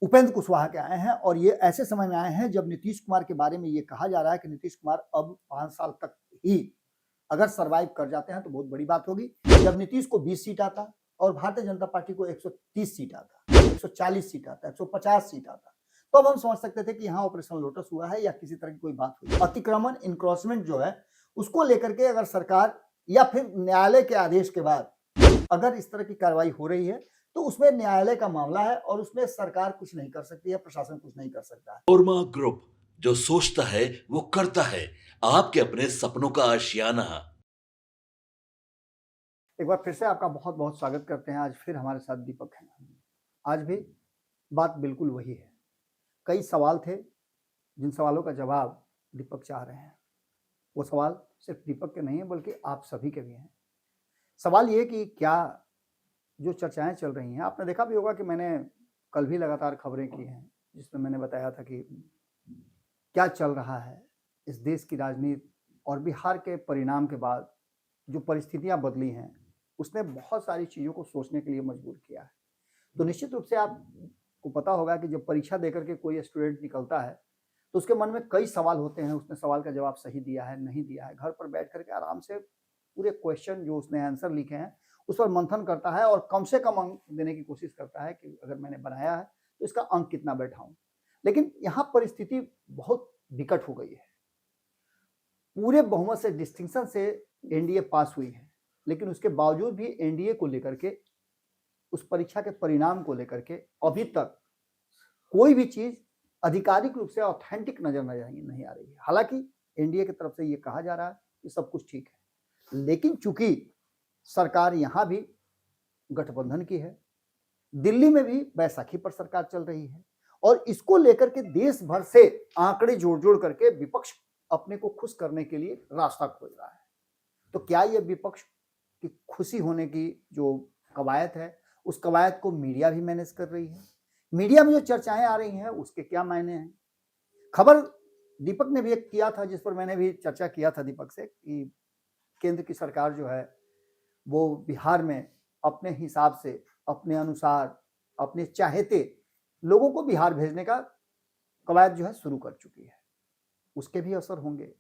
उपेंद्र कुशवाहा के आए हैं और ये ऐसे समय में आए हैं जब नीतीश कुमार के बारे में ये कहा जा रहा है कि नीतीश कुमार अब 5 साल तक ही अगर सर्वाइव कर जाते हैं तो बहुत बड़ी बात होगी। जब नीतीश को 20 सीट आता और भारतीय जनता पार्टी को 130 सीट आता, 140 सीट आता, 150 सीट आता, तो अब हम समझ सकते थे कि यहाँ ऑपरेशन लोटस हुआ है या किसी तरह की कोई बात हुई। अतिक्रमण इंक्रोचमेंट जो है उसको लेकर के अगर सरकार या फिर न्यायालय के आदेश के बाद अगर इस तरह की कार्रवाई हो रही है तो उसमें न्यायालय का मामला है और उसमें सरकार कुछ नहीं कर सकती है, प्रशासन कुछ नहीं कर सकता है। ओरमा ग्रुप, जो सोचता है वो करता है। आपके अपने सपनों का आशियाना। एक बार फिर से आपका बहुत बहुत स्वागत करते हैं। आज फिर हमारे साथ दीपक हैं। आज भी बात बिल्कुल वही है। कई सवाल थे जिन सवालों का जवाब दीपक चाह रहे हैं। वो सवाल सिर्फ दीपक के नहीं है बल्कि आप सभी के भी हैं। सवाल ये कि क्या जो चर्चाएं चल रही हैं, आपने देखा भी होगा कि मैंने कल भी लगातार खबरें की हैं जिसमें मैंने बताया था कि क्या चल रहा है इस देश की राजनीति और बिहार के परिणाम के बाद जो परिस्थितियां बदली हैं उसने बहुत सारी चीज़ों को सोचने के लिए मजबूर किया है। तो निश्चित रूप से आपको पता होगा कि जब परीक्षा देकर के कोई स्टूडेंट निकलता है तो उसके मन में कई सवाल होते हैं। उसने सवाल का जवाब सही दिया है, नहीं दिया है, घर पर बैठ करके आराम से पूरे क्वेश्चन जो उसने आंसर लिखे हैं उस पर मंथन करता है और कम से कम अंक देने की कोशिश करता है कि अगर मैंने बनाया है तो इसका अंक कितना बैठाऊं। लेकिन यहाँ परिस्थिति बहुत विकट हो गई है। पूरे बहुमत से, डिस्टिंक्शन से एनडीए पास हुई है, लेकिन उसके बावजूद भी एनडीए को लेकर के, उस परीक्षा के परिणाम को लेकर के अभी तक कोई भी चीज आधिकारिक रूप से ऑथेंटिक नजर नहीं आ रही है। हालांकि एनडीए की तरफ से ये कहा जा रहा है कि सब कुछ ठीक है, लेकिन चूंकि सरकार यहां भी गठबंधन की है, दिल्ली में भी बैसाखी पर सरकार चल रही है और इसको लेकर के देश भर से आंकड़े जोड़ जोड़ करके विपक्ष अपने को खुश करने के लिए रास्ता खोज रहा है। तो क्या यह विपक्ष की खुशी होने की जो कवायद है उस कवायद को मीडिया भी मैनेज कर रही है? मीडिया में जो चर्चाएं आ रही हैं उसके क्या मायने हैं? खबर दीपक ने भी एक किया था जिस पर मैंने भी चर्चा किया था दीपक से कि केंद्र की सरकार जो है वो बिहार में अपने हिसाब से, अपने अनुसार, अपने चाहते लोगों को बिहार भेजने का कवायद जो है शुरू कर चुकी है। उसके भी असर होंगे।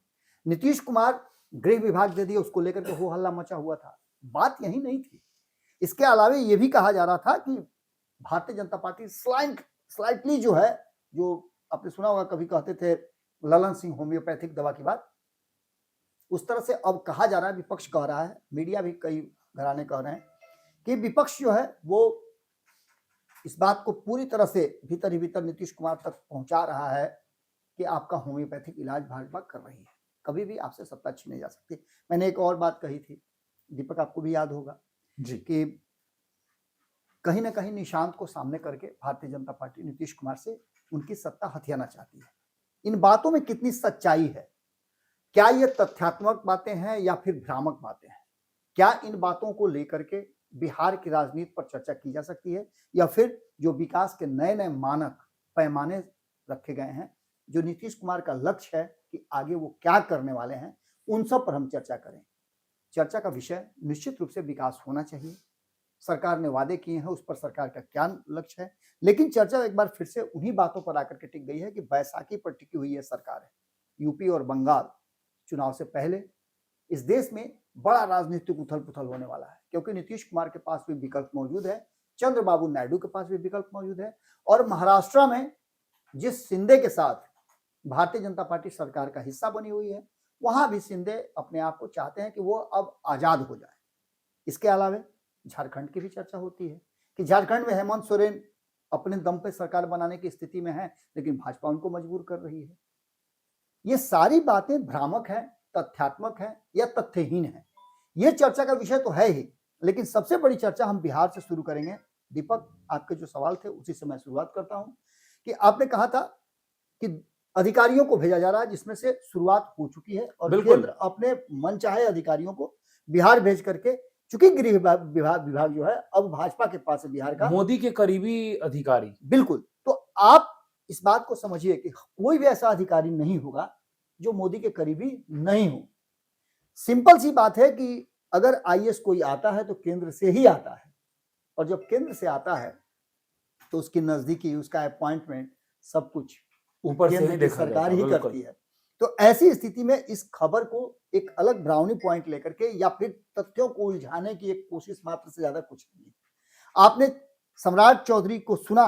नीतीश कुमार गृह विभाग दे दिया, उसको लेकर के हो हल्ला मचा हुआ था। बात यही नहीं थी, इसके अलावे ये भी कहा जा रहा था कि भारतीय जनता पार्टी स्लाइटली जो है, जो आपने सुना होगा कभी कहते थे ललन सिंह होम्योपैथिक दवा की बात, उस तरह से अब कहा जा रहा है, विपक्ष कह रहा है, मीडिया भी कई घराने कह रहे हैं कि विपक्ष जो है वो इस बात को पूरी तरह से भीतर ही भीतर नीतीश कुमार तक पहुंचा रहा है कि आपका होम्योपैथिक इलाज भाजपा कर रही है, कभी भी आपसे सत्ता छीने जा सकती है। मैंने एक और बात कही थी दीपक, आपको भी याद होगा जी, कि कहीं ना कहीं निशांत को सामने करके भारतीय जनता पार्टी नीतीश कुमार से उनकी सत्ता हथियाना चाहती है। इन बातों में कितनी सच्चाई है? क्या ये तथ्यात्मक बातें हैं या फिर भ्रामक बातें हैं? क्या इन बातों को लेकर के बिहार की राजनीति पर चर्चा की जा सकती है या फिर जो विकास के नए नए मानक पैमाने रखे गए हैं, जो नीतीश कुमार का लक्ष्य है कि आगे वो क्या करने वाले हैं, उन सब पर हम चर्चा करें। चर्चा का विषय निश्चित रूप से विकास होना चाहिए। सरकार ने वादे किए हैं, उस पर सरकार का क्या लक्ष्य है, लेकिन चर्चा एक बार फिर से उन्हीं बातों पर आकर के टिक गई है कि बैसाखी पर टिकी हुई है सरकार है। यूपी और बंगाल चुनाव से पहले इस देश में बड़ा राजनीतिक उथल पुथल होने वाला है, क्योंकि नीतीश कुमार के पास भी विकल्प मौजूद है, चंद्रबाबू नायडू के पास भी विकल्प मौजूद है, और महाराष्ट्र में जिस शिंदे के साथ भारतीय जनता पार्टी सरकार का हिस्सा बनी हुई है, वहां भी शिंदे अपने आप को चाहते हैं कि वो अब आजाद हो जाए। इसके अलावा झारखंड की भी चर्चा होती है कि झारखंड में हेमंत सोरेन अपने दम पे सरकार बनाने की स्थिति में है, लेकिन भाजपा उनको मजबूर कर रही है। ये सारी बातें भ्रामक हैं, तथ्यात्मक हैं या तथ्यहीन हैं, ये चर्चा का विषय तो है ही, लेकिन सबसे बड़ी चर्चा हम बिहार से शुरू करेंगे। दीपक, आपके जो सवाल थे उसी से मैं शुरुआत करता हूं कि आपने कहा था कि अधिकारियों को भेजा जा रहा है, जिसमें से शुरुआत हो चुकी है और केंद्र अपने मनचाहे अधिकारियों को बिहार भेज करके, चूंकि गृह विभाग जो है अब भाजपा के पास है, बिहार का मोदी के करीबी अधिकारी। बिल्कुल। तो आप इस बात को समझिए कि कोई भी ऐसा अधिकारी नहीं होगा जो मोदी के करीबी नहीं हो। सिंपल सी बात है कि अगर आईएएस कोई आता है तो केंद्र से ही आता है, और जब केंद्र से आता है तो उसकी नजदीकी, उसका अपॉइंटमेंट, सब कुछ ऊपर से केंद्र ही की देखा सरकार जाता, ही बिल्कुल। करती है। तो ऐसी स्थिति में इस खबर को एक अलग ब्राउनी पॉइंट लेकर के या फिर तथ्यों को उलझाने की एक कोशिश मात्र से ज्यादा कुछ नहीं है। आपने सम्राट चौधरी को सुना,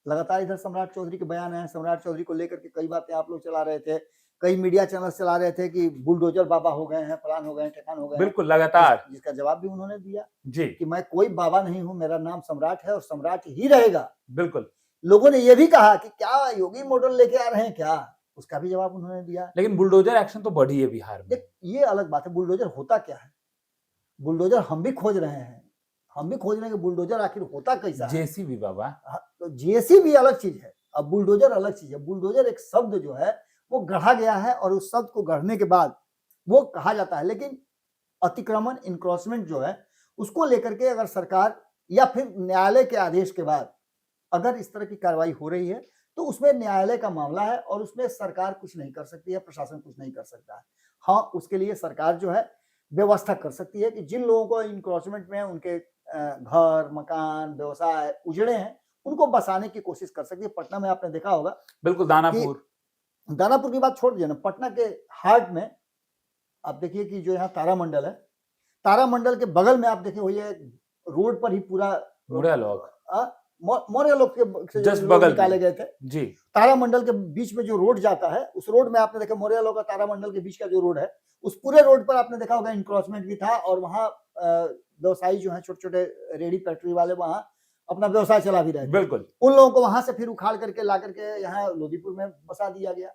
लगातार इधर सम्राट चौधरी के बयान है, सम्राट चौधरी को लेकर के कई बातें आप लोग चला रहे थे, कई मीडिया चैनल चला रहे थे कि बुलडोजर बाबा हो गए हैं, फलान हो गए हैं, ठिकान हो गए हैं। बिल्कुल लगातार। जिसका जवाब भी उन्होंने दिया जी, कि मैं कोई बाबा नहीं हूं, मेरा नाम सम्राट है और सम्राट ही रहेगा। बिल्कुल। लोगों ने यह भी कहा कि क्या योगी मॉडल लेके आ रहे हैं क्या, उसका भी जवाब उन्होंने दिया। लेकिन बुलडोजर एक्शन तो बढ़ी है बिहार में। देख, ये अलग बात है, बुलडोजर होता क्या है, बुलडोजर हम भी खोज रहे हैं, हम भी खोज रहे हैं कि बुलडोजर आखिर होता कैसा है। जेसीबी बाबा। तो जेसीबी अलग चीज है, अब बुलडोजर अलग चीज है। बुलडोजर एक शब्द जो है वो गढ़ा गया है और उस शब्द को गढ़ने के बाद वो कहा जाता है, लेकिन अतिक्रमण, इंक्रोचमेंट जो है उसको लेकर के अगर सरकार या फिर न्यायालय के आदेश के बाद अगर इस तरह की कार्रवाई हो रही है तो उसमें न्यायालय का मामला है और उसमें सरकार कुछ नहीं कर सकती है, प्रशासन कुछ नहीं कर सकता है। हाँ, उसके लिए सरकार जो है व्यवस्था कर सकती है कि जिन लोगों को इंक्रोचमेंट में उनके घर, मकान, व्यवसाय उजड़े हैं, उनको बसाने की कोशिश कर सकती है। पटना में आपने देखा होगा, बिल्कुल। दानापुर दानापुर की बात छोड़ दीजिए ना, पटना के हार्ट में आप देखिए कि जो यहाँ तारामंडल है, तारामंडल के बगल में आप देखिए वही रोड पर ही पूरा मुड़िया लोग मौर्य लोग के से जस्ट लोग बगल निकाले में। गए थे। जी, तारामंडल के बीच में जो रोड जाता है, उस रोड में आपने देखा मौर्य लोग का तारामंडल के बीच का जो रोड है, उस पूरे रोड पर आपने देखा होगा इंक्रोचमेंट भी था और वहाँ व्यवसायी जो है, छोटे छोटे रेडी फैक्ट्री वाले वहाँ अपना व्यवसाय चला भी रहे थे। बिल्कुल। उन लोगों को वहां से फिर उखाड़ करके ला करके यहाँ लोधीपुर में बसा दिया गया।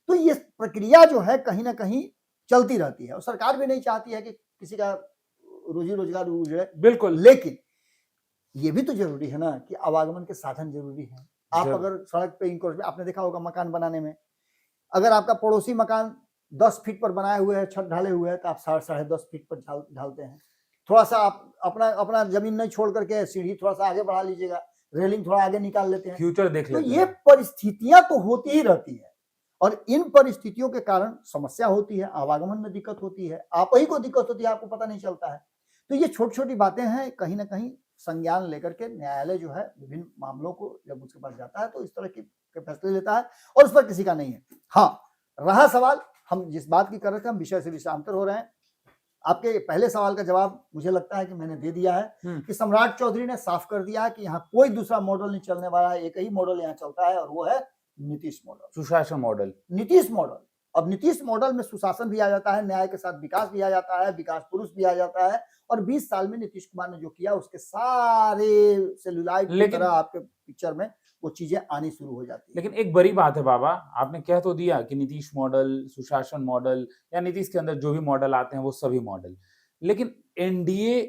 तो ये प्रक्रिया जो है कहीं ना कहीं चलती रहती है और सरकार भी नहीं चाहती है कि किसी का रोजी रोजगार उजड़े। बिल्कुल। लेकिन ये भी तो जरूरी है ना कि आवागमन के साधन जरूरी है। आप अगर सड़क पे इंक्रोच, आपने देखा होगा मकान बनाने में, अगर आपका पड़ोसी मकान 10 फीट पर बनाए हुए है, छत ढाले हुए है, तो आप 10.5 फीट पर ढालते हैं। थोड़ा सा आप अपना अपना जमीन नहीं छोड़ करके सीढ़ी थोड़ा सा आगे बढ़ा लीजिएगा, रेलिंग थोड़ा आगे निकाल लेते हैं। फ्यूचर देख तो लेते ये हैं। परिस्थितियां तो होती ही रहती है और इन परिस्थितियों के कारण समस्या होती है, आवागमन में दिक्कत होती है, आप ही को दिक्कत होती है, आपको पता नहीं चलता है। तो ये छोटी छोटी बातें हैं, कहीं ना कहीं संज्ञान लेकर के न्यायालय जो है विभिन्न मामलों को जब उसके पास जाता है तो इस तरह के फैसले लेता है और उस पर किसी का नहीं है। हाँ, रहा सवाल, हम जिस बात की कर रहे थे, हम विषय से विषयांतर हो रहे हैं। आपके पहले सवाल का जवाब मुझे लगता है कि मैंने दे दिया है कि सम्राट चौधरी ने साफ कर दिया है कि यहाँ कोई दूसरा मॉडल नहीं चलने वाला है, एक ही मॉडल यहाँ चलता है और वो है नीतीश मॉडल, सुशासन मॉडल, नीतीश मॉडल। अब नीतीश मॉडल में सुशासन भी आ जाता है, न्याय के साथ विकास भी आ जाता है, विकास पुरुष भी आ जाता है और 20 साल में नीतीश कुमार ने जो किया उसके सारे सेलुलाइट की तरह आपके पिक्चर में वो चीजें आनी शुरू हो जाती है। लेकिन एक बड़ी बात है बाबा, आपने कह तो दिया कि नीतीश मॉडल, सुशासन मॉडल या नीतीश के अंदर जो भी मॉडल आते हैं वो सभी मॉडल, लेकिन एनडीए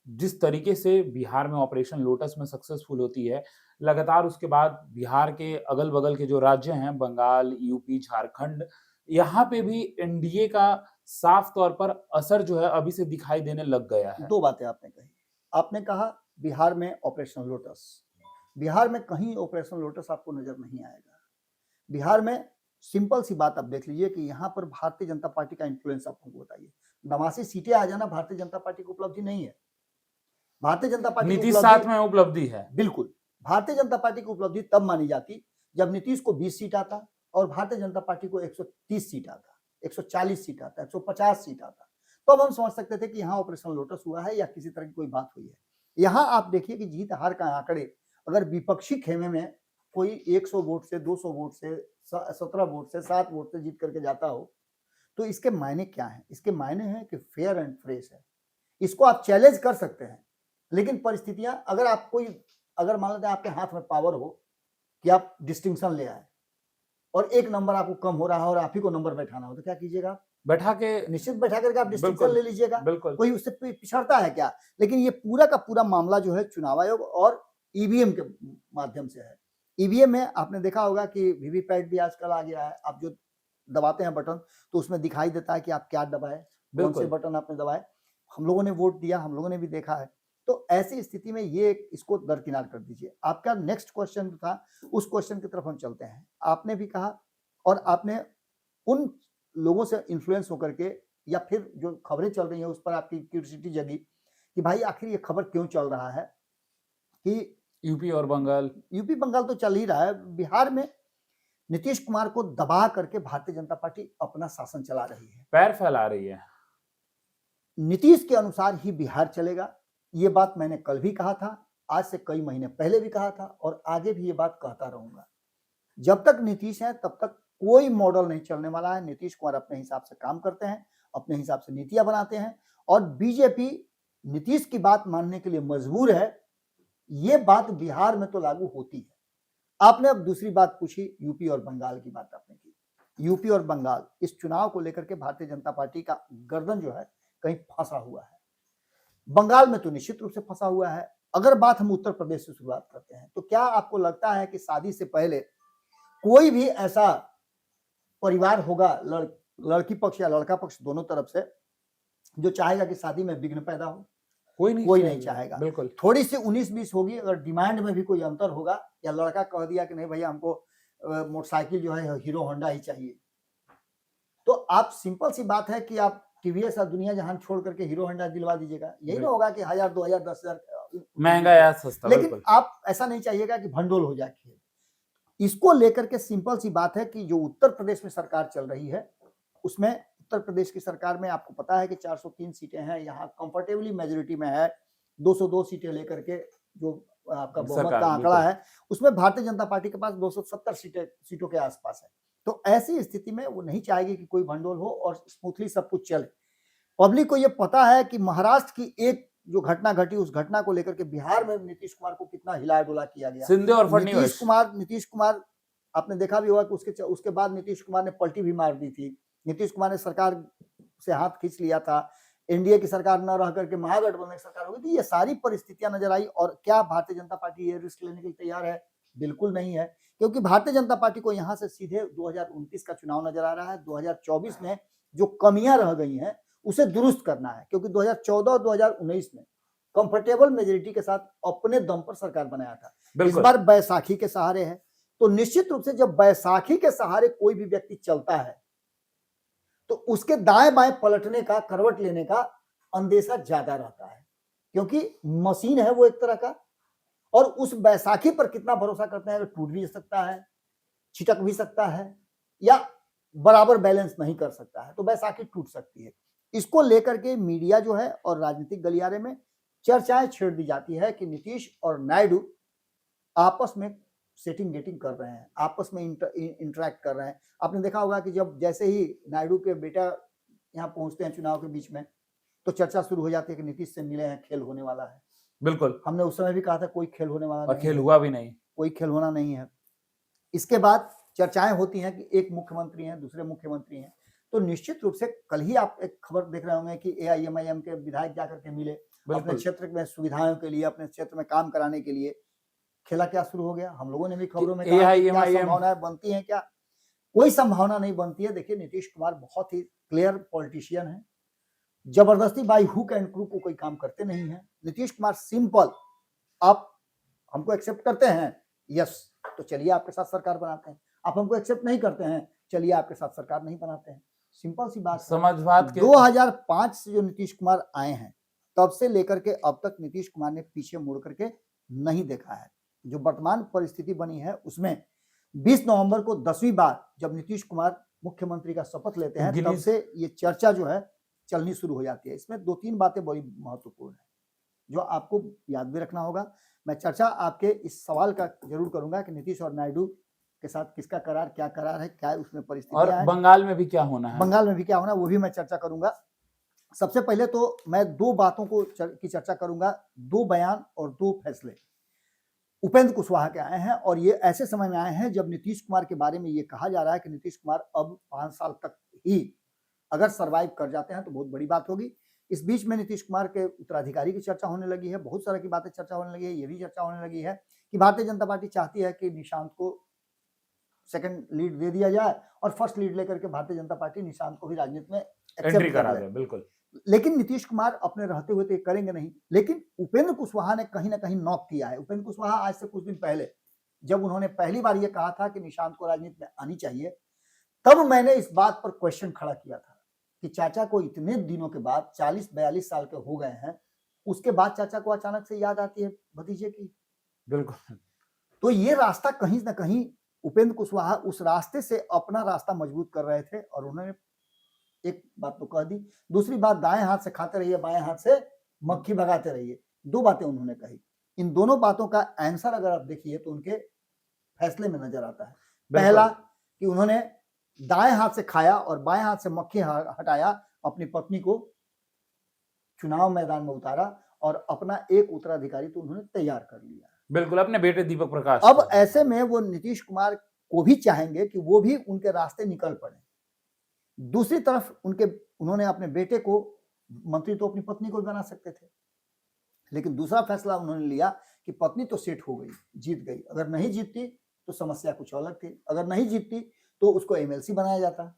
जिस तरीके से बिहार में ऑपरेशन लोटस में सक्सेसफुल होती है, लगातार उसके बाद बिहार के अगल बगल के जो राज्य हैं, बंगाल, यूपी, झारखंड, यहाँ पे भी एनडीए का साफ तौर पर असर जो है अभी से दिखाई देने लग गया है। दो बातें आपने कही, आपने कहा बिहार में ऑपरेशन लोटस, बिहार में कहीं ऑपरेशन लोटस आपको नजर नहीं आएगा। बिहार में सिंपल सी बात आप देख लीजिए कि यहाँ पर भारतीय जनता पार्टी का इन्फ्लुएंस आप हमको बताइए। 89 सीटें आ जाना भारतीय जनता पार्टी को उपलब्धि नहीं है। भारतीय जनता पार्टी नीतीश साथ में उपलब्धि है, बिल्कुल। भारतीय जनता पार्टी की उपलब्धि तब मानी जाती जब नीतीश को 20 सीट आता और भारतीय जनता पार्टी को 130 सीट आता, 140 सीट आता, 150 सीट आता, तो अब हम समझ सकते थे कि यहाँ ऑपरेशन लोटस हुआ है या किसी तरह की कोई बात हुई है। यहाँ आप देखिए कि जीत हार का आंकड़े अगर विपक्षी खेमे में कोई 100 वोट से, 200 वोट से, 17 वोट से, 7 वोट से जीत करके जाता हो तो इसके मायने क्या है? इसके मायने हैं कि फेयर एंड फ्रेश है, इसको आप चैलेंज कर सकते हैं। लेकिन परिस्थितियां, अगर आप कोई, अगर मान लेते हैं आपके हाथ में पावर हो कि आप डिस्टिंक्शन ले आए और एक नंबर आपको कम हो रहा है और आप ही को नंबर बैठाना हो, तो क्या कीजिएगा? बैठा के, निश्चित बैठा करके आप डिस्टिंक्शन ले लीजिएगा। बिल्कुल। कोई उससे पिछड़ता है क्या? लेकिन ये पूरा का पूरा मामला जो है चुनाव आयोग और ईवीएम के माध्यम से है। ईवीएम में आपने देखा होगा कि वीवीपैट भी आजकल आ गया है, आप जो दबाते हैं बटन तो उसमें दिखाई देता है कि आप क्या दबाए, कौन से बटन आपने दबाए। हम लोगों ने वोट दिया, हम लोगों ने भी देखा है। तो ऐसी स्थिति में ये इसको दरकिनार कर दीजिए। आपका नेक्स्ट क्वेश्चन था, उस क्वेश्चन की तरफ हम चलते हैं। आपने भी कहा और आपने उन लोगों से इन्फ्लुएंस होकर के या फिर जो खबरें चल रही हैं उस पर आपकी क्यूरियोसिटी जगी कि भाई आखिर ये खबर क्यों चल रहा है कि यूपी और बंगाल। यूपी बंगाल तो चल ही रहा है, बिहार में नीतीश कुमार को दबा करके भारतीय जनता पार्टी अपना शासन चला रही है। पैर फैला रही है। नीतीश के अनुसार ही बिहार चलेगा, ये बात मैंने कल भी कहा था, आज से कई महीने पहले भी कहा था और आगे भी ये बात कहता रहूंगा। जब तक नीतीश है तब तक कोई मॉडल नहीं चलने वाला है। नीतीश कुमार अपने हिसाब से काम करते हैं, अपने हिसाब से नीतियां बनाते हैं और बीजेपी नीतीश की बात मानने के लिए मजबूर है। ये बात बिहार में तो लागू होती है। आपने अब दूसरी बात पूछी, यूपी और बंगाल की बात आपने की। यूपी और बंगाल इस चुनाव को लेकर के भारतीय जनता पार्टी का गर्दन जो है कहीं फंसा हुआ है। बंगाल में तो निश्चित रूप से फंसा हुआ है। अगर बात हम उत्तर प्रदेश से शुरुआत करते हैं तो क्या आपको लगता है कि शादी से पहले कोई भी ऐसा परिवार होगा, लड़की पक्ष या लड़का पक्ष दोनों तरफ से, जो चाहेगा कि शादी में विघ्न पैदा हो? कोई नहीं चाहेगा। बिल्कुल। थोड़ी सी 19-20 होगी, अगर डिमांड में भी कोई अंतर होगा या लड़का कह दिया कि नहीं भैया हमको मोटरसाइकिल जो है हीरो होंडा ही चाहिए, तो आप सिंपल सी बात है कि आप टीवीएस और दुनिया जहान छोड़ करके हीरो होंडा दिलवा दीजिएगा। यही ना होगा कि 1000, 2000, 10,000 महंगा या सस्ता। लेकिन बिल्कुल। आप ऐसा नहीं चाहिएगा कि भंडोल हो जाए। इसको लेकर के सिंपल सी बात है कि जो उत्तर प्रदेश में सरकार चल रही है उसमें, उत्तर प्रदेश की सरकार में आपको पता है कि 403 सीटें हैं, यहाँ कंफर्टेबली मेजोरिटी में है। 202 सीटें लेकर के जो आपका बहुमत का आंकड़ा है, उसमें भारतीय जनता पार्टी के पास 270 सीटों के आसपास है। तो ऐसी स्थिति में वो नहीं चाहेगी कि कोई भंडोल हो और स्मूथली सब कुछ चले। पब्लिक को ये पता है कि महाराष्ट्र की एक जो घटना घटी, उस घटना को लेकर के बिहार में नीतीश कुमार को कितना हिलाया डुला किया गया। सिंधे और फडणवीस। नीतीश कुमार आपने देखा भी होगा कि उसके बाद नीतीश कुमार ने पलटी भी मार दी थी। नीतीश कुमार ने सरकार से हाथ खींच लिया था, एनडीए की सरकार न रह करके महागठबंधन की सरकार हो गई थी। ये सारी परिस्थितियां नजर आई और क्या भारतीय जनता पार्टी ये रिस्क लेने के लिए तैयार है? बिल्कुल नहीं है, क्योंकि भारतीय जनता पार्टी को यहाँ से सीधे 2029 का चुनाव नजर आ रहा है। 2024 में जो कमियां रह गई हैं उसे दुरुस्त करना है, क्योंकि 2014 और 2019 में कंफर्टेबल मेजोरिटी के साथ अपने दम पर सरकार बनाया था। इस बार बैसाखी के सहारे है, तो निश्चित रूप से जब बैसाखी के सहारे कोई भी व्यक्ति चलता है तो उसके दाएं बाएं पलटने का, करवट लेने का अंदेशा ज्यादा रहता है, क्योंकि मशीन है वो एक तरह का। और उस बैसाखी पर कितना भरोसा करते हैं, टूट भी सकता है, छिटक भी सकता है या बराबर बैलेंस नहीं कर सकता है, तो बैसाखी टूट सकती है। इसको लेकर के मीडिया जो है और राजनीतिक गलियारे में चर्चाएं छेड़ दी जाती है कि नीतीश और नायडू आपस में सेटिंग गेटिंग कर रहे हैं, आपस में इंटरेक्ट कर रहे हैं। आपने देखा होगा कि जब जैसे ही नायडू के बेटा यहाँ पहुंचते हैं चुनाव के बीच में, तो चर्चा शुरू हो जाती है कि नीतीश से मिले हैं, खेल होने वाला है। बिल्कुल, हमने उस समय भी कहा था कोई खेल होने वाला नहीं, खेल हुआ भी नहीं, कोई खेल होना नहीं है। इसके बाद चर्चाएं होती हैं कि एक मुख्यमंत्री हैं, दूसरे मुख्यमंत्री हैं। तो निश्चित रूप से कल ही आप एक खबर देख रहे होंगे कि एआईएमआईएम के विधायक जाकर के मिले, अपने क्षेत्र में सुविधाओं के लिए, अपने क्षेत्र में काम कराने के लिए। खेला क्या शुरू हो गया? हम लोगों ने भी खबरों में कहा क्या संभावनाएं बनती हैं, क्या कोई संभावना नहीं बनती है। देखिए, नीतीश कुमार बहुत ही क्लियर पॉलिटिशियन है, जबरदस्ती बाई हुक एंड क्रूक को कोई काम करते नहीं है। नीतीश कुमार सिंपल, आप हमको एक्सेप्ट करते हैं, यस, तो चलिए आपके साथ सरकार बनाते हैं। आप हमको एक्सेप्ट नहीं करते हैं, चलिए आपके साथ सरकार नहीं बनाते हैं। सिंपल सी बात, समाजवाद के 2005 से जो नीतीश कुमार आए हैं तब से लेकर के अब तक नीतीश कुमार ने पीछे मुड़ करके नहीं देखा है। जो वर्तमान परिस्थिति बनी है उसमें 20 नवंबर को 10वीं बार जब नीतीश कुमार मुख्यमंत्री का शपथ लेते हैं तब से ये चर्चा जो है चलनी शुरू हो जाती है। इसमें 2-3 बातें बड़ी महत्वपूर्ण है जो आपको याद भी रखना होगा। मैं चर्चा आपके इस सवाल का जरूर करूंगा कि नीतीश और नायडू के साथ किसका करार, क्या करार है, क्या उसमें परिस्थितियां हैं, और बंगाल में भी क्या होना है, बंगाल में भी क्या होना, वो भी मैं चर्चा करूंगा। सबसे पहले तो मैं 2 बातों को की चर्चा करूंगा, 2 बयान और 2 फैसले उपेंद्र कुशवाहा के आए हैं। और ये ऐसे समय में आए हैं जब नीतीश कुमार के बारे में ये कहा जा रहा है कि नीतीश कुमार अब 5 साल तक ही अगर सरवाइव कर जाते हैं तो बहुत बड़ी बात होगी। इस बीच में नीतीश कुमार के उत्तराधिकारी की चर्चा होने लगी है, बहुत सारा की बातें चर्चा होने लगी है। ये भी चर्चा होने लगी है कि भारतीय जनता पार्टी चाहती है कि निशांत को सेकंड लीड दे दिया जाए और फर्स्ट लीड लेकर के भारतीय जनता पार्टी निशांत को भी राजनीति में एंट्री करा दे। बिल्कुल, लेकिन नीतीश कुमार अपने रहते हुए तो ये करेंगे नहीं। लेकिन उपेंद्र कुशवाहा ने कहीं ना कहीं नॉक किया है। उपेंद्र कुशवाहा आज से कुछ दिन पहले जब उन्होंने पहली बार ये कहा था कि निशांत को राजनीति में आनी चाहिए, तब मैंने इस बात पर क्वेश्चन खड़ा किया था कि चाचा को इतने दिनों के बाद, 40-42 साल के हो गए हैं, उसके बाद चाचा को अचानक से याद आती है भतीजे की। बिल्कुल। तो ये रास्ता कहीं ना कहीं उपेंद्र कुशवाहा उस रास्ते से अपना रास्ता मजबूत कर रहे थे और उन्होंने एक बात तो कह दी, दूसरी बात दाएं हाथ से खाते रहिए बाएं हाथ से मक्खी भगाते रहिए, दो बातें उन्होंने कही। इन दोनों बातों का आंसर अगर आप देखिए तो उनके फैसले में नजर आता है। पहला कि उन्होंने दाएं हाथ से खाया और बाएं हाथ से मक्खी हटाया, अपनी पत्नी को चुनाव मैदान में उतारा और अपना एक उत्तराधिकारी तो उन्होंने तैयार कर लिया। बिल्कुल, अपने बेटे दीपक प्रकाश अब को। ऐसे में वो नीतीश कुमार को भी चाहेंगे कि वो भी उनके रास्ते निकल पड़े। दूसरी तरफ उन्होंने अपने बेटे को मंत्री तो अपनी पत्नी को भी बना सकते थे, लेकिन दूसरा फैसला उन्होंने लिया कि पत्नी तो सेट हो गई, जीत गई, अगर नहीं जीतती तो समस्या कुछ अलग थी, अगर नहीं जीतती तो उसको एमएलसी बनाया जाता,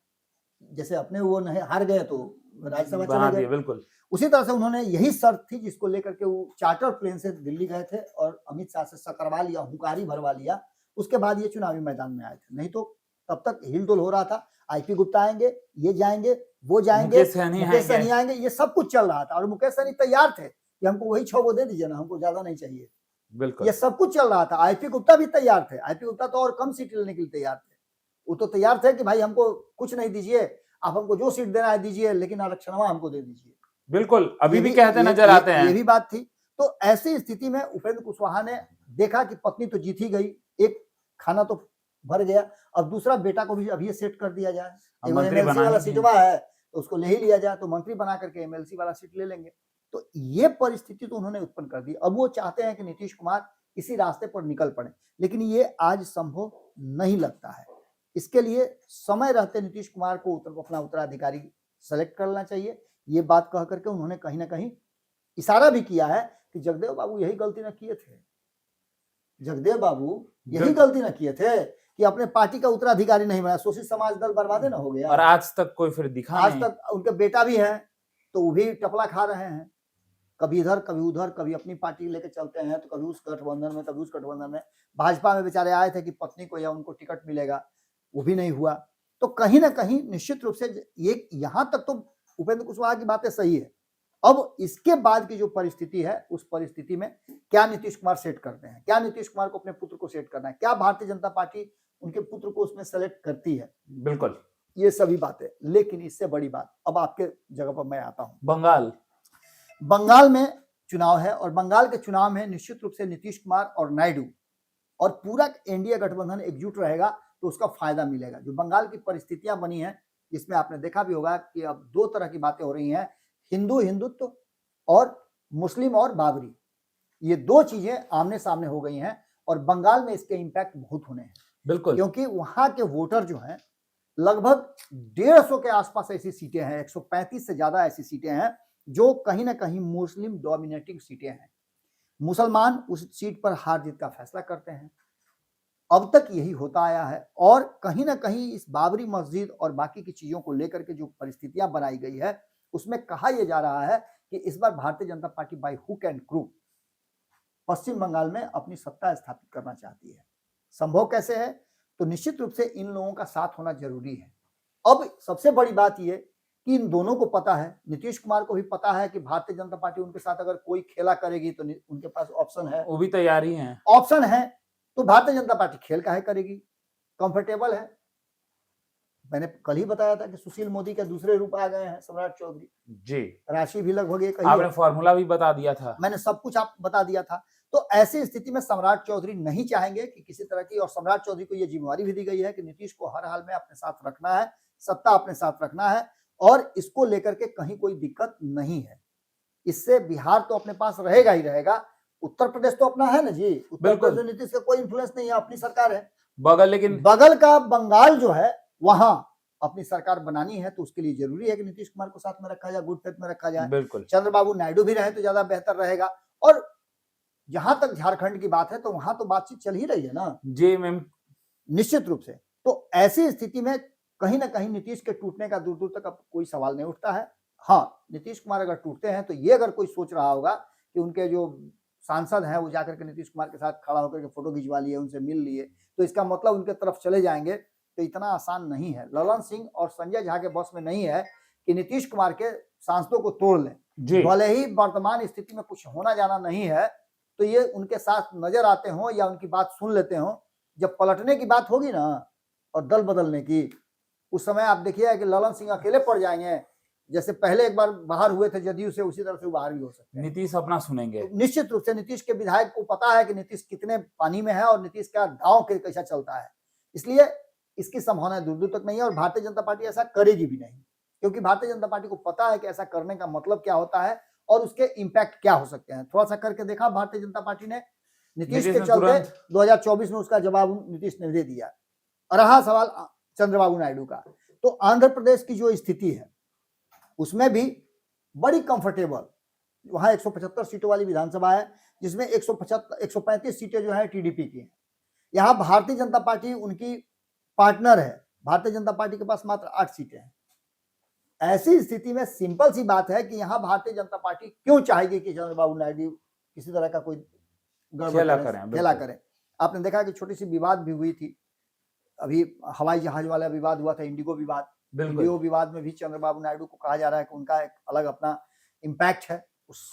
जैसे अपने वो नहीं हार गए तो राज्यसभा बना चले दिया, गए। बिल्कुल। उसी तरह से उन्होंने यही शर्त थी जिसको लेकर के वो चार्टर प्लेन से दिल्ली गए थे और अमित शाह से सकरवा लिया, हुंकारी भरवा लिया, उसके बाद ये चुनावी मैदान में आए थे। नहीं तो तब तक हिलडुल हो रहा था, आईपी गुप्ता आएंगे, ये जाएंगे, वो जाएंगे, मुकेश सहनी आएंगे, ये सब कुछ चल रहा था और मुकेश सहनी तैयार थे कि हमको वही 6 गो दे दीजिए ना, हमको ज्यादा नहीं चाहिए, बिल्कुल। ये सब कुछ चल रहा था। आईपी गुप्ता भी तैयार थे, आईपी गुप्ता तो और कम सीट लेने के लिए तैयार थे, वो तो तैयार थे कि भाई हमको कुछ नहीं दीजिए, आप हमको जो सीट देना है दीजिए, लेकिन आरक्षणवा हमको दे दीजिए। बिल्कुल, अभी भी कहते नजर आते हैं। ये भी बात थी। तो ऐसी स्थिति में उपेंद्र कुशवाहा ने देखा कि पत्नी तो जीत ही गई, एक खाना तो भर गया, अब दूसरा बेटा को भी अभी सेट कर दिया जाए, मंत्री एमएलसी वाला बना सीटवा है तो उसको ले ही लिया जाए, तो मंत्री बना करके एमएलसी वाला सीट ले लेंगे। तो ये परिस्थिति तो उन्होंने उत्पन्न कर दी। अब वो चाहते हैं कि नीतीश कुमार इसी रास्ते पर निकल पड़े, लेकिन ये आज संभव नहीं लगता है। इसके लिए समय रहते नीतीश कुमार को अपना उत्तराधिकारी सेलेक्ट करना चाहिए। ये बात कह करके उन्होंने कहीं ना कहीं इशारा भी किया है कि जगदेव बाबू यही गलती न किए थे, जगदेव बाबू यही गलती न किए थे कि अपने पार्टी का उत्तराधिकारी नहीं बनाया, शोषित समाज दल बर्बादे ना हो गया। और आज तक कोई फिर दिखा आज नहीं। तक उनके बेटा भी है तो वो भी टपला खा रहे हैं, कभी इधर कभी उधर, कभी अपनी पार्टी लेके चलते हैं तो कभी उस गठबंधन में कभी उस गठबंधन में। भाजपा में बेचारे आए थे कि पत्नी को या उनको टिकट मिलेगा, वो भी नहीं हुआ। तो कहीं ना कहीं निश्चित रूप से ये यहाँ तक तो उपेंद्र कुशवाहा की बातें सही है। अब इसके बाद की जो परिस्थिति है, उस परिस्थिति में क्या नीतीश कुमार सेट करते हैं, क्या नीतीश कुमार को अपने पुत्र को सेट करना है, क्या भारतीय जनता पार्टी उनके पुत्र को उसमें सेलेक्ट करती है, बिल्कुल, ये सभी बातें। लेकिन इससे बड़ी बात, अब आपके जगह पर मैं आता हूं, बंगाल में चुनाव है और बंगाल के चुनाव में निश्चित रूप से नीतीश कुमार और नायडू और पूरा एनडीए गठबंधन एकजुट रहेगा तो उसका फायदा मिलेगा। जो बंगाल की परिस्थितियां बनी हैं, जिसमें आपने देखा भी होगा कि अब दो तरह की बातें हो रही हैं, हिंदुत्व और मुस्लिम और बाबरी, ये दो चीजें आमने सामने हो गई हैं और बंगाल में इसके इंपैक्ट बहुत होने हैं। बिल्कुल, क्योंकि वहां के वोटर जो हैं लगभग 150 के आसपास ऐसी सीटें हैं, 135 से ज्यादा ऐसी सीटें हैं जो कहीं ना कहीं मुस्लिम डोमिनेटिंग सीटें हैं। मुसलमान उस सीट पर हार जीत का फैसला करते हैं, अब तक यही होता आया है। और कहीं ना कहीं इस बाबरी मस्जिद और बाकी की चीजों को लेकर के जो परिस्थितियां बनाई गई है, उसमें कहा यह जा रहा है कि इस बार Bharatiya Janata Party by hook and crook Paschim Bangal में अपनी सत्ता स्थापित करना चाहती है। संभव कैसे है? तो निश्चित रूप से इन लोगों का साथ होना जरूरी है। अब सबसे बड़ी बात यह कि इन दोनों को पता है, नीतीश कुमार को भी पता है कि भारतीय जनता पार्टी उनके साथ अगर कोई खेला करेगी तो उनके पास ऑप्शन है, वो भी तैयारी है, ऑप्शन है, तो भारतीय जनता पार्टी खेल काहे करेगी, कंफर्टेबल है। मैंने कल ही बताया था कि सुशील मोदी के दूसरे रूप आ गए हैं, सम्राट चौधरी जी, राशि भी लगभग एक ही आपने है, फॉर्मूला भी बता दिया था, मैंने सब कुछ आप बता दिया था। तो ऐसी स्थिति में सम्राट चौधरी नहीं चाहेंगे कि किसी तरह की, और सम्राट चौधरी को यह जिम्मेवारी भी दी गई है कि नीतीश को हर हाल में अपने साथ रखना है, सत्ता अपने साथ रखना है और इसको लेकर के कहीं कोई दिक्कत नहीं है। इससे बिहार तो अपने पास रहेगा ही रहेगा, उत्तर प्रदेश तो अपना है ना जी, उत्तर प्रदेश में नीतीश का कोई इन्फ्लुएंस नहीं है, अपनी सरकार है। लेकिन बगल का बंगाल जो है वहां अपनी सरकार बनानी है, तो उसके लिए जरूरी है कि नीतीश कुमार को साथ में रखा जाए, गुड फेथ में रखा जाए। बिल्कुल, चंद्रबाबू नायडू भी रहे तो ज्यादा बेहतर रहेगा। और जहां तक झारखंड की बात है तो वहां तो बातचीत चल ही रही है ना जी मैम, निश्चित रूप से। तो ऐसी स्थिति में कहीं ना कहीं नीतीश के टूटने का दूर दूर तक अब कोई सवाल नहीं उठता है। हाँ, नीतीश कुमार अगर टूटते हैं तो ये अगर कोई सोच रहा होगा कि उनके जो सांसद हैं वो जाकर के नीतीश कुमार के साथ खड़ा होकर के फोटो खिंचवा लिए, उनसे मिल लिए, तो इसका मतलब उनके तरफ चले जाएंगे, तो इतना आसान नहीं है। ललन सिंह और संजय झा के बस में नहीं है कि नीतीश कुमार के सांसदों को तोड़ लें। भले ही वर्तमान स्थिति में कुछ होना जाना नहीं है, तो ये उनके साथ नजर आते हों या उनकी बात सुन लेते हों। जब पलटने की बात होगी ना और दल बदलने की, उस समय आप देखिएगा कि ललन सिंह अकेले पड़ जाएंगे। जैसे पहले एक बार बाहर हुए थे जदयू से, उसी तरह से वो बाहर भी हो सकते हैं। नीतीश अपना सुनेंगे। तो निश्चित रूप से नीतीश के विधायक को पता है कि नीतीश कितने पानी में है और नीतीश का दांव कैसा चलता है, इसलिए इसकी संभावना दूर दूर तक नहीं है और भारतीय जनता पार्टी ऐसा करेगी भी नहीं, क्योंकि भारतीय जनता पार्टी को पता है कि ऐसा करने का मतलब क्या होता है और उसके इम्पैक्ट क्या हो सकते हैं। थोड़ा सा करके देखा भारतीय जनता पार्टी ने नीतीश के चलते 2024 में उसका जवाब नीतीश ने दे दिया। रहा सवाल चंद्रबाबू नायडू का, तो आंध्र प्रदेश की जो स्थिति है उसमें भी बड़ी कंफर्टेबल, वहां 175 सीटों वाली विधानसभा है जिसमें 135 सीटें जो है टीडीपी की हैं। यहाँ भारतीय जनता पार्टी उनकी पार्टनर है, भारतीय जनता पार्टी के पास मात्र 8 सीटें हैं। ऐसी स्थिति में सिंपल सी बात है कि यहाँ भारतीय जनता पार्टी क्यों चाहेगी कि चंद्रबाबू नायडू किसी तरह का कोई खेला करें। आपने देखा कि छोटी सी विवाद भी हुई थी, अभी हवाई जहाज वाला विवाद हुआ था, इंडिगो विवाद। इंडिगो विवाद में भी चंद्रबाबू नायडू को कहा जा रहा है कि उनका एक अलग अपना इम्पैक्ट है उस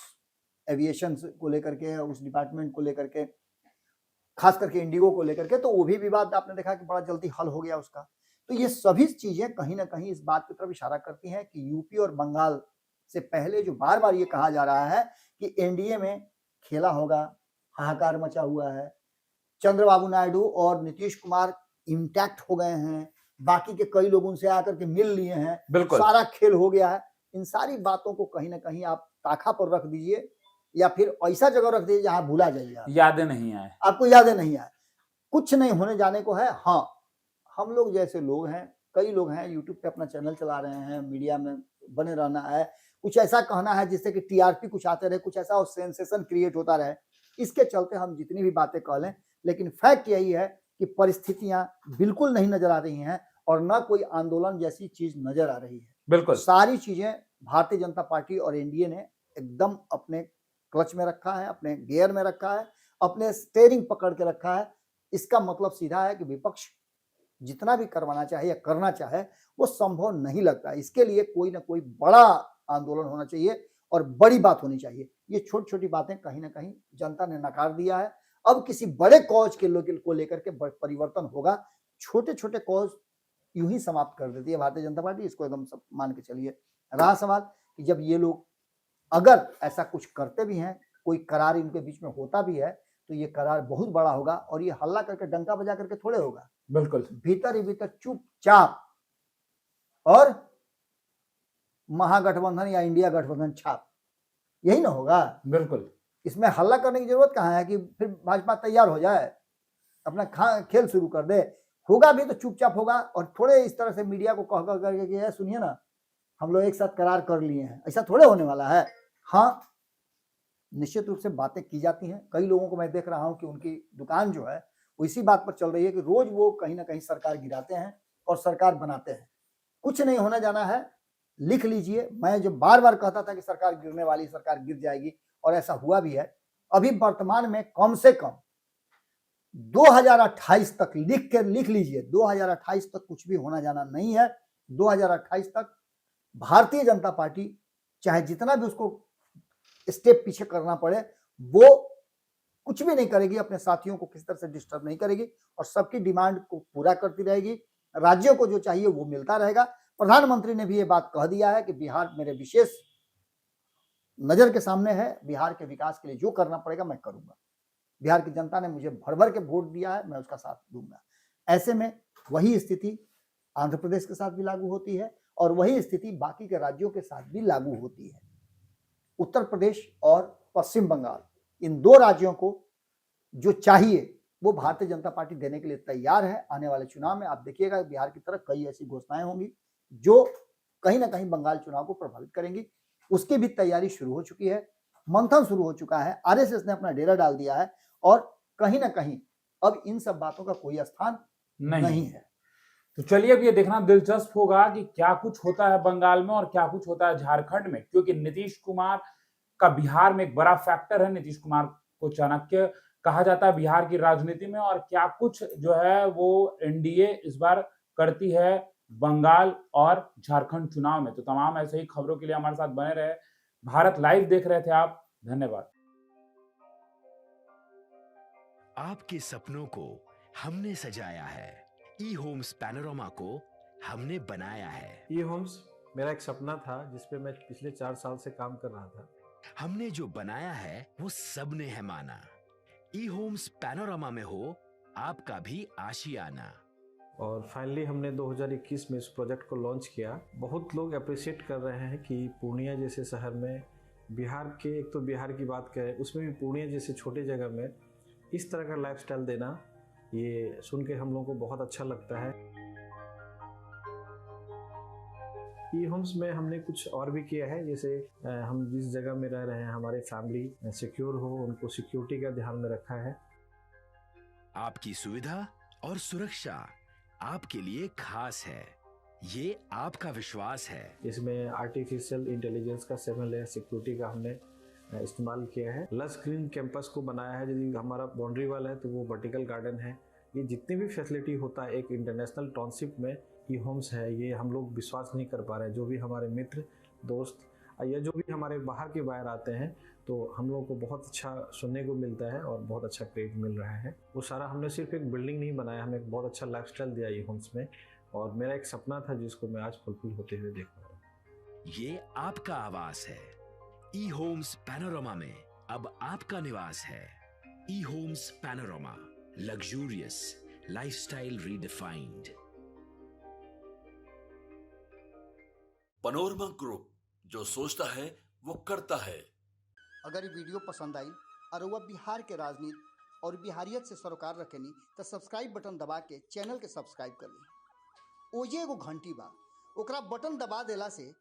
एविएशन को लेकर के, उस डिपार्टमेंट को लेकर के, खास करके इंडिगो को लेकर के। तो वो भी विवाद आपने देखा कि बड़ा जल्दी हल हो गया उसका। तो ये सभी चीजें कहीं ना कहीं इस बात की तरफ इशारा करती हैं कि यूपी और बंगाल से पहले जो बार बार ये कहा जा रहा है कि एनडीए में खेला होगा, हाहाकार मचा हुआ है, चंद्रबाबू नायडू और नीतीश कुमार इंटैक्ट हो गए हैं, बाकी के कई लोग उनसे आकर के मिल लिए हैं, सारा खेल हो गया है। इन सारी बातों को कहीं ना कहीं आप ताखा पर रख दीजिए या फिर ऐसा जगह रख दीजिए जहां भूला जाइए, यादें नहीं आए, आपको यादें नहीं आए, कुछ नहीं होने जाने को है। हाँ, हम लोग जैसे लोग हैं, कई लोग हैं यूट्यूब पे अपना चैनल चला रहे हैं, मीडिया में बने रहना है, कुछ ऐसा कहना है जिससे कि टीआरपी कुछ आते रहे, कुछ ऐसा और सेंसेशन क्रिएट होता रहे, इसके चलते हम जितनी भी बातें कह लें। लेकिन फैक्ट यही है कि परिस्थितियां बिल्कुल नहीं नजर आ रही हैं और न कोई आंदोलन जैसी चीज नजर आ रही है। बिल्कुल सारी चीजें भारतीय जनता पार्टी और एनडीए ने एकदम अपने क्लच में रखा है, अपने गियर में रखा है, अपने स्टेयरिंग पकड़ के रखा है। इसका मतलब सीधा है कि विपक्ष जितना भी करवाना चाहे या करना चाहे वो संभव नहीं लगता। इसके लिए कोई ना कोई बड़ा आंदोलन होना चाहिए और बड़ी बात होनी चाहिए। ये छोटी छोटी बातें कहीं ना कहीं जनता ने नकार दिया है। अब किसी बड़े कॉज के लोग को लेकर के परिवर्तन होगा, छोटे छोटे कॉज यूं ही समाप्त कर देती है भारतीय जनता पार्टी, इसको एकदम सब मान के चलिए। रहा सवाल कि जब ये लोग अगर ऐसा कुछ करते भी हैं, कोई करार इनके बीच में होता भी है, तो ये करार बहुत बड़ा होगा और ये हल्ला करके डंका बजा करके थोड़े होगा। बिल्कुल भीतर ही भीतर चुपचाप और महागठबंधन या इंडिया गठबंधन छाप, यही ना होगा। बिल्कुल, इसमें हल्ला करने की जरूरत कहाँ है कि फिर भाजपा तैयार हो जाए, अपना खेल शुरू कर दे। होगा भी तो चुपचाप होगा और थोड़े इस तरह से मीडिया को कह करके कि सुनिए ना, हम लोग एक साथ करार कर लिए हैं, ऐसा थोड़े होने वाला है। हाँ, निश्चित रूप से बातें की जाती हैं। कई लोगों को मैं देख रहा हूं कि उनकी दुकान जो है वो इसी बात पर चल रही है कि रोज वो कहीं ना कहीं सरकार गिराते हैं और सरकार बनाते हैं। कुछ नहीं होने जाना है, लिख लीजिए। मैं जो बार बार कहता था कि सरकार गिरने वाली, सरकार गिर जाएगी, और ऐसा हुआ भी है। अभी वर्तमान में कम से कम 2028 तक लिख लीजिए, 2028 तक कुछ भी होना जाना नहीं है। 2028 तक भारतीय जनता पार्टी चाहे जितना भी उसको स्टेप पीछे करना पड़े, वो कुछ भी नहीं करेगी, अपने साथियों को किसी तरह से डिस्टर्ब नहीं करेगी और सबकी डिमांड को पूरा करती रहेगी। राज्यों को जो चाहिए वो मिलता रहेगा। प्रधानमंत्री ने भी ये बात कह दिया है कि बिहार मेरे विशेष नजर के सामने है, बिहार के विकास के लिए जो करना पड़ेगा मैं करूंगा। बिहार की जनता ने मुझे भर भर के वोट दिया है, मैं उसका साथ दूंगा। ऐसे में वही स्थिति आंध्र प्रदेश के साथ भी लागू होती है और वही स्थिति बाकी के राज्यों के साथ भी लागू होती है। उत्तर प्रदेश और पश्चिम बंगाल, इन दो राज्यों को जो चाहिए वो भारतीय जनता पार्टी देने के लिए तैयार है। आने वाले चुनाव में आप देखिएगा बिहार की तरह कई ऐसी घोषणाएं होंगी जो कहीं ना कहीं बंगाल चुनाव को प्रभावित करेंगी। उसकी भी तैयारी शुरू हो चुकी है, मंथन शुरू हो चुका है, आरएसएस ने अपना डेरा डाल दिया है और कहीं ना कहीं अब इन सब बातों का कोई स्थान नहीं है। तो चलिए अब ये देखना दिलचस्प होगा कि क्या कुछ होता है बंगाल में और क्या कुछ होता है झारखंड में, क्योंकि नीतीश कुमार का बिहार में एक बड़ा फैक्टर है। नीतीश कुमार को चाणक्य कहा जाता है बिहार की राजनीति में, और क्या कुछ जो है वो एनडीए इस बार करती है बंगाल और झारखंड चुनाव में। तो तमाम ऐसे ही खबरों के लिए हमारे साथ बने रहे। भारत लाइव देख रहे थे आप, धन्यवाद। आपके सपनों को हमने सजाया है। ई होम्स पैनोरामा को हमने बनाया है। ई होम्स मेरा एक सपना था जिस पे मैं पिछले 4 साल से काम कर रहा था। हमने जो बनाया है वो सबने है माना। ई होम्स पैनोरामा में हो आपका भी आशियाना। और फाइनली हमने 2021 में इस प्रोजेक्ट को लॉन्च किया। बहुत लोग अप्रिशिएट कर रहे हैं कि पूर्णिया जैसे शहर में बिहार के, एक तो बिहार की बात करें उसमें भी पूर्णिया जैसे छोटे जगह में इस तरह का लाइफस्टाइल देना, ये सुन के हम लोगों को बहुत अच्छा लगता है। ई होम्स में हमने कुछ और भी किया है, जैसे हम जिस जगह में रह रहे हैं हमारे फैमिली सिक्योर हो, उनको सिक्योरिटी का ध्यान में रखा है। आपकी सुविधा और सुरक्षा आपके लिए खास है, ये आपका विश्वास है। इसमें आर्टिफिशियल इंटेलिजेंस का 7 लेयर सिक्योरिटी का हमने इस्तेमाल किया है। लस ग्रीन कैंपस को बनाया है। यदि हमारा बाउंड्री वाल है तो वो वर्टिकल गार्डन है। ये जितनी भी फैसिलिटी होता है एक इंटरनेशनल टाउनशिप में ई होम्स है, ये हम लोग विश्वास नहीं कर पा रहे हैं। जो भी हमारे मित्र दोस्त या जो भी हमारे बाहर के बाहर आते हैं तो हम लोगों को बहुत अच्छा सुनने को मिलता है और बहुत अच्छा क्रेडिट मिल रहा है। वो सारा हमने सिर्फ एक बिल्डिंग नहीं बनाया, हमें एक बहुत अच्छा लाइफस्टाइल दिया ई होम्स में, और मेरा एक सपना था जिसको मैं आज फुलफिल होते हुए देख पा रहा हूँ। ये आपका आवास है। ई होम्स पैनोरामा में अब आपका निवास है। E Homes Panorama, luxurious lifestyle redefined. Panorama group, जो सोचता है वो करता है। अगर ये वीडियो पसंद आई और वह बिहार के राजनीति और बिहारियत से सरोकार रखेनी तो सब्सक्राइब बटन दबा के चैनल के सब्सक्राइब कर ली। ओजे एगो घंटी बा, ओकरा बटन दबा देला से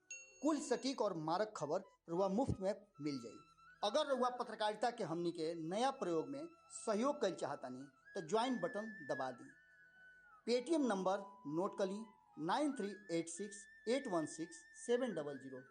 कुल सटीक और मारक खबर रुआ मुफ्त में मिल जाई। अगर रुआ पत्रकारिता के हमनी के नया प्रयोग में सहयोग कर चाहतानी तो ज्वाइन बटन दबा दी। पेटीएम नंबर नोट कर ली 9386816700।